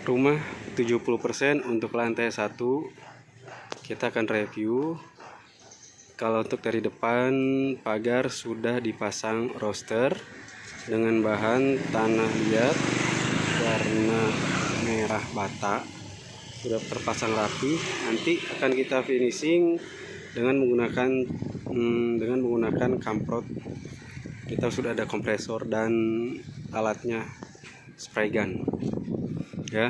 rumah 70% untuk lantai 1. Kita akan review. Kalau untuk dari depan, pagar sudah dipasang roster dengan bahan tanah liat warna merah bata, sudah terpasang rapi. Nanti akan kita finishing dengan menggunakan kamprot. Kita sudah ada kompresor dan alatnya, spray gun ya.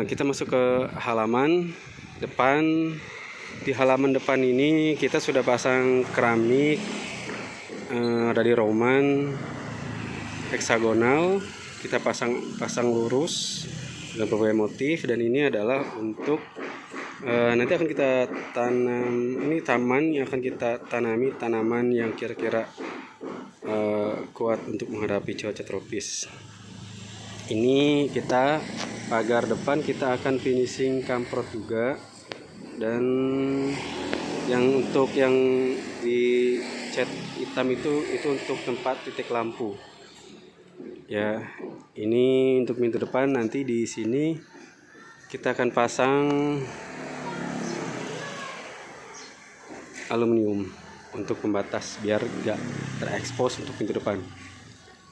Kita masuk ke halaman depan. Di halaman depan ini kita sudah pasang keramik dari Roman heksagonal. Kita pasang lurus dengan berbagai motif, dan ini adalah untuk nanti akan kita tanam. Ini taman yang akan kita tanami tanaman yang kira-kira kuat untuk menghadapi cuaca tropis. Ini kita pagar depan kita akan finishing kamprot juga, dan yang untuk yang di cat hitam itu untuk tempat titik lampu ya. Ini untuk pintu depan. Nanti di sini kita akan pasang aluminium untuk pembatas biar gak terekspos untuk pintu depan.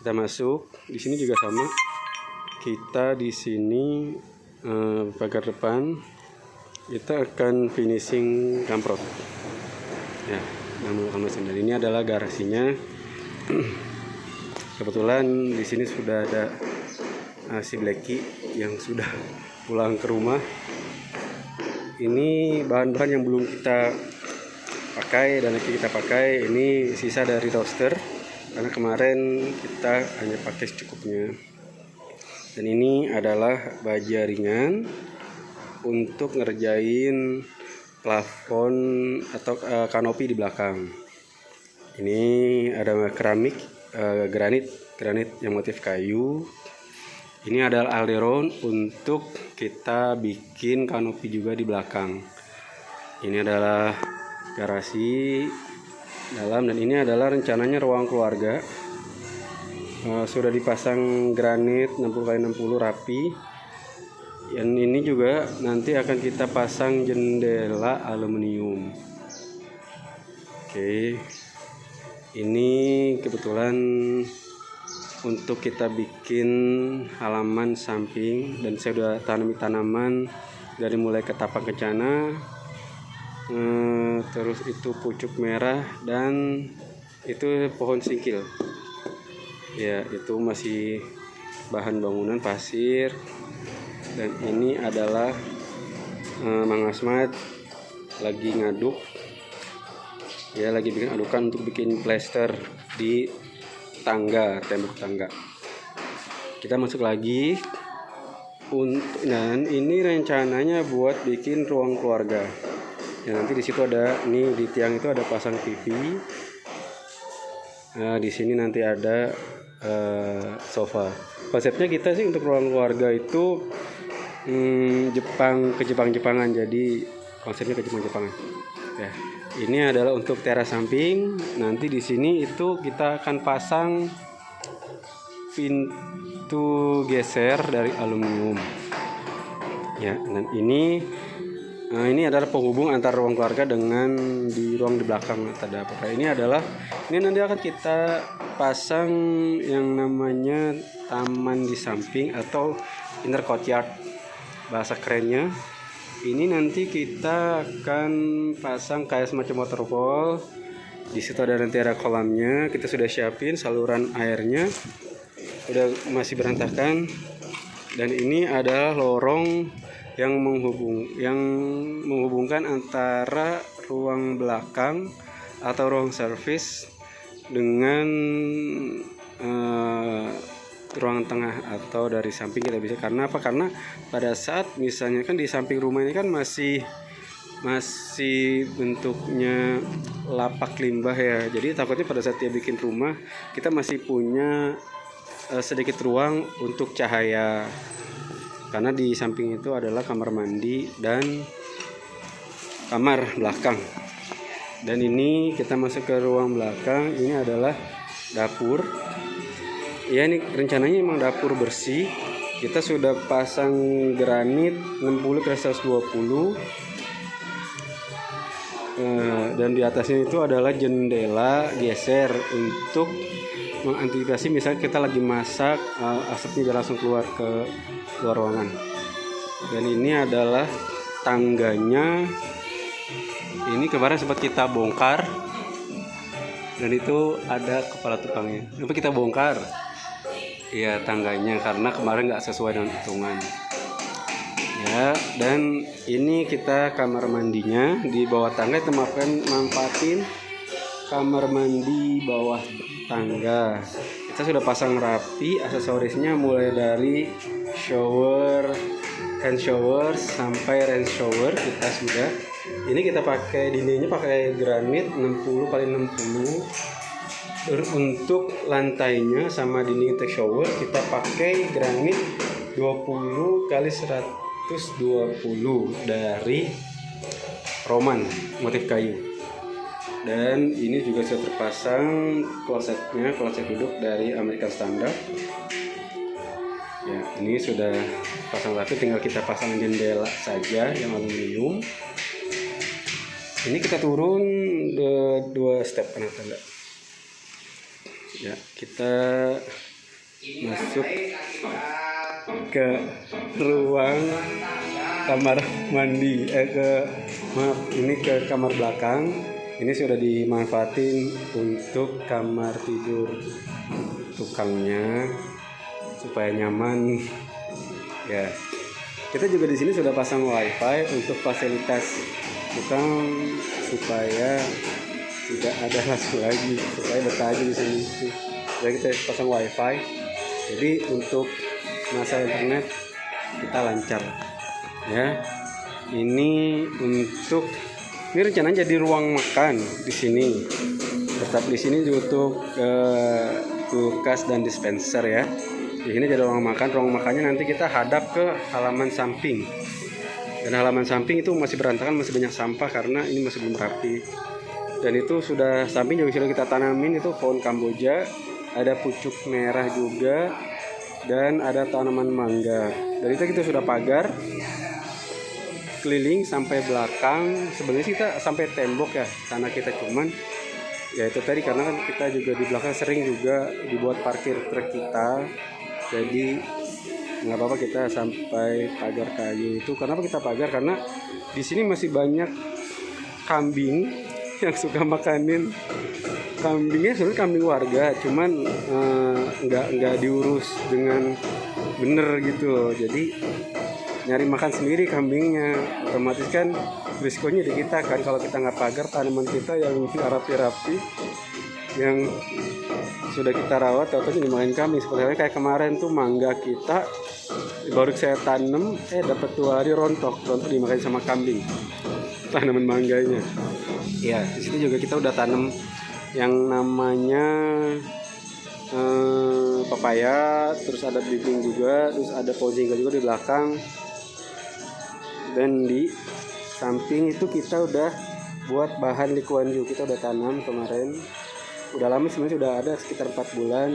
Kita masuk di sini juga sama. Kita di sini pagar depan kita akan finishing kamprot ya. Dan ini adalah garasinya. Kebetulan di sini sudah ada si Blacky yang sudah pulang ke rumah. Ini bahan-bahan yang belum kita pakai dan nanti kita pakai. Ini sisa dari roster karena kemarin kita hanya pakai secukupnya. Dan ini adalah baja ringan untuk ngerjain plafon atau kanopi di belakang. Ini ada keramik, granit yang motif kayu. Ini adalah alderon untuk kita bikin kanopi juga di belakang. Ini adalah garasi dalam, dan ini adalah rencananya ruang keluarga. Sudah dipasang granit 60x60 rapi. Dan ini juga nanti akan kita pasang jendela aluminium. Oke. Ini kebetulan untuk kita bikin halaman samping, dan saya sudah tanami tanaman dari mulai ketapang kencana, terus itu pucuk merah, dan itu pohon singkil ya. Itu masih bahan bangunan pasir. Dan ini adalah Mang Asmad lagi ngaduk ya, lagi bikin adukan untuk bikin plester di tembok tangga. Kita masuk lagi dan ini rencananya buat bikin ruang keluarga ya. Nanti di situ ada, nih di tiang itu ada pasang TV. Di sini nanti ada sofa. Konsepnya kita sih untuk ruang keluarga itu Jepangan, jadi konsepnya ke Jepangan ya. Ini adalah untuk teras samping. Nanti di sini itu kita akan pasang pintu geser dari aluminium ya. Dan ini adalah penghubung antara ruang keluarga dengan di ruang di belakang ada apa. Ini nanti akan kita pasang yang namanya taman di samping atau inner courtyard bahasa kerennya. Ini nanti kita akan pasang kayak semacam waterfall. Di situ nanti ada kolamnya. Kita sudah siapin saluran airnya, udah masih berantakan. Dan ini adalah lorong yang menghubungkan antara ruang belakang atau ruang servis dengan ruang tengah atau dari samping kita bisa. Karena apa? Karena pada saat misalnya kan di samping rumah ini kan masih bentuknya lapak limbah ya. Jadi takutnya pada saat dia bikin rumah, kita masih punya sedikit ruang untuk cahaya. Karena di samping itu adalah kamar mandi dan kamar belakang. Dan ini kita masuk ke ruang belakang. Ini adalah dapur. Ya, ini rencananya emang dapur bersih kita sudah pasang granit 60 ke 120. Dan di atasnya itu adalah jendela geser untuk mengantisipasi misalnya kita lagi masak, asapnya tidak langsung keluar ke luar ruangan. Dan ini adalah tangganya, ini kemarin sempat kita bongkar dan itu ada kepala tukangnya, tapi kita bongkar ya tangganya karena kemarin nggak sesuai dengan hitungan ya. Dan ini kita kamar mandinya di bawah tangga, kita manfaatin kamar mandi bawah tangga. Kita sudah pasang rapi aksesorisnya, mulai dari shower, hand shower sampai rain shower kita sudah. Ini kita pakai dindingnya pakai granit 60 kali 60. Untuk lantainya sama dinding tech shower kita pakai granit 20 kali 120 dari Roman motif kayu. Dan ini juga sudah terpasang klosetnya, kloset duduk dari American Standard. Ya, ini sudah pasang rapi, tinggal kita pasang jendela saja yang aluminium. Ini kita turun 2 step kan tanda. Ya, kita masuk ke ruang kamar mandi, ini ke kamar belakang. Ini sudah dimanfaatin untuk kamar tidur tukangnya supaya nyaman ya. Kita juga di sini sudah pasang wifi untuk fasilitas tukang supaya tidak ada langsung lagi, supaya betah aja di sini. Jadi kita pasang wifi, jadi untuk masa internet kita lancar ya. Ini untuk, ini rencananya jadi ruang makan di sini. Tetap di sini untuk kulkas dan dispenser ya. Di sini jadi ruang makan. Ruang makannya nanti kita hadap ke halaman samping. Dan halaman samping itu masih berantakan, masih banyak sampah karena ini masih belum rapi. Dan itu sudah samping juga sudah kita tanamin itu pohon kamboja, ada pucuk merah juga, dan ada tanaman mangga. Dari itu kita sudah pagar keliling sampai belakang. Sebenarnya kita sampai tembok ya, karena kita cuman ya itu tadi karena kan kita juga di belakang sering juga dibuat parkir truk kita, jadi nggak apa-apa kita sampai pagar kayu itu. Kenapa kita pagar? Karena di sini masih banyak kambing yang suka makanin. Kambingnya sebenarnya kambing warga, cuman nggak diurus dengan bener gitu loh. Jadi nyari makan sendiri kambingnya, otomatis kan risikonya di kita kan. Kalau kita nggak pagar tanaman kita yang rapi-rapi, yang sudah kita rawat, atau dimakan kambing. Seperti kayak kemarin tuh mangga kita baru saya tanam, dapat 2 hari rontok dimakan sama kambing tanaman mangganya. Ya, di situ juga kita udah tanam yang namanya papaya, terus ada bibling juga, terus ada pohon jingga juga di belakang. Dan di samping itu kita udah buat bahan likuan juga, kita udah tanam kemarin. Udah lama sebenarnya, sudah ada sekitar 4 bulan.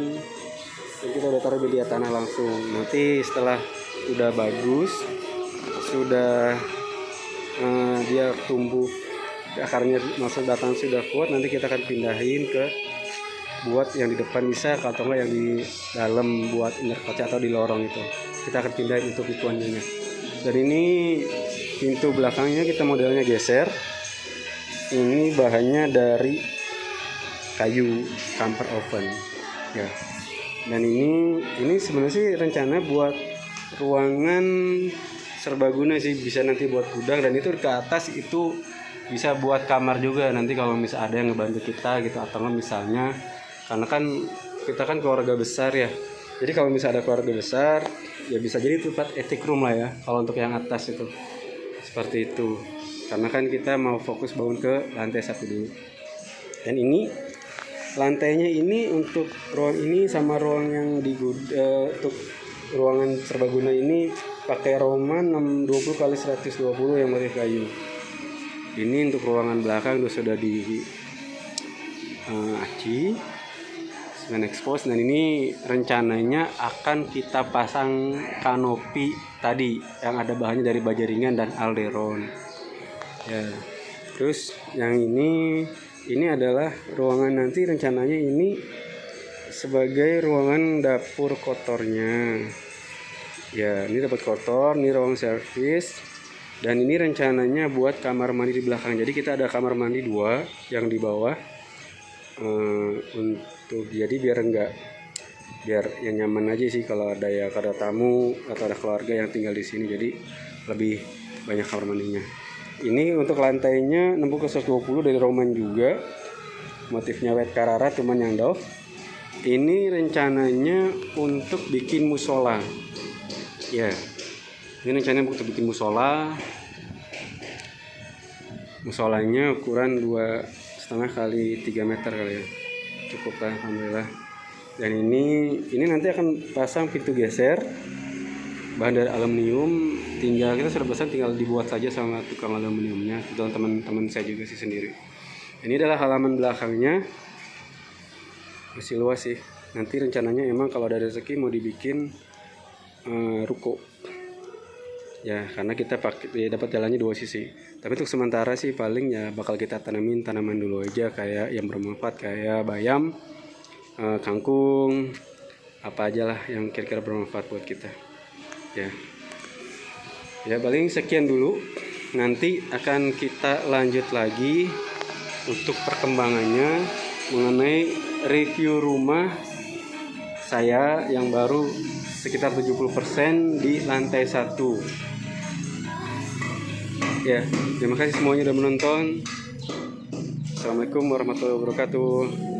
Dan kita udah taruh media tanah langsung. Nanti setelah udah bagus, sudah dia tumbuh, akarnya masuk datang sudah kuat, nanti kita akan pindahin ke buat yang di depan bisa, atau enggak yang di dalam buat inner kaca atau di lorong itu kita akan pindahin untuk likuannya. Dan ini pintu belakangnya kita modelnya geser. Ini bahannya dari kayu camper oven ya. Dan ini sebenarnya sih rencana buat ruangan serbaguna sih, bisa nanti buat gudang. Dan itu ke atas itu bisa buat kamar juga nanti kalau misalnya ada yang ngebantu kita gitu, atau misalnya karena kan kita kan keluarga besar ya, jadi kalau misalnya ada keluarga besar ya bisa jadi tempat attic room lah ya kalau untuk yang atas itu, seperti itu. Karena kan kita mau fokus bangun ke lantai 1 dulu. Dan ini lantainya ini untuk ruang ini sama ruang yang di untuk ruangan serbaguna ini pakai Roman 20 kali 120 yang motif kayu. Ini untuk ruangan belakang sudah di aci dengan expose. Dan ini rencananya akan kita pasang kanopi tadi yang ada bahannya dari baja ringan dan alderon ya. Terus yang ini adalah ruangan, nanti rencananya ini sebagai ruangan dapur kotornya ya. Ini dapat kotor, ini ruang servis, dan ini rencananya buat kamar mandi di belakang. Jadi kita ada kamar mandi 2 yang di bawah untuk jadi biar yang nyaman aja sih kalau ada tamu atau ada keluarga yang tinggal di sini, jadi lebih banyak kamar mandinya. Ini untuk lantainya nembus ke 120 dari Roman juga, motifnya White Carrara cuman yang Dove. Ini rencananya untuk bikin musola ya. Ini rencananya untuk bikin musolanya ukuran 2,5 kali 3 meter kali ya, cukup lah alhamdulillah. Dan ini nanti akan pasang pintu geser, bahan dari aluminium, kita sudah pesan, tinggal dibuat saja sama tukang aluminiumnya, itu teman-teman saya juga sih sendiri. Ini adalah halaman belakangnya, masih luas sih. Nanti rencananya emang kalau ada rezeki mau dibikin ruko ya, karena kita dapat jalannya 2 sisi. Tapi untuk sementara sih paling ya bakal kita tanamin tanaman dulu aja, kayak yang bermanfaat kayak bayam, kangkung, apa aja lah yang kira-kira bermanfaat buat kita ya. Paling sekian dulu, nanti akan kita lanjut lagi untuk perkembangannya mengenai review rumah saya yang baru sekitar 70% di lantai 1 ya. Terima kasih semuanya sudah menonton. Assalamualaikum warahmatullahi wabarakatuh.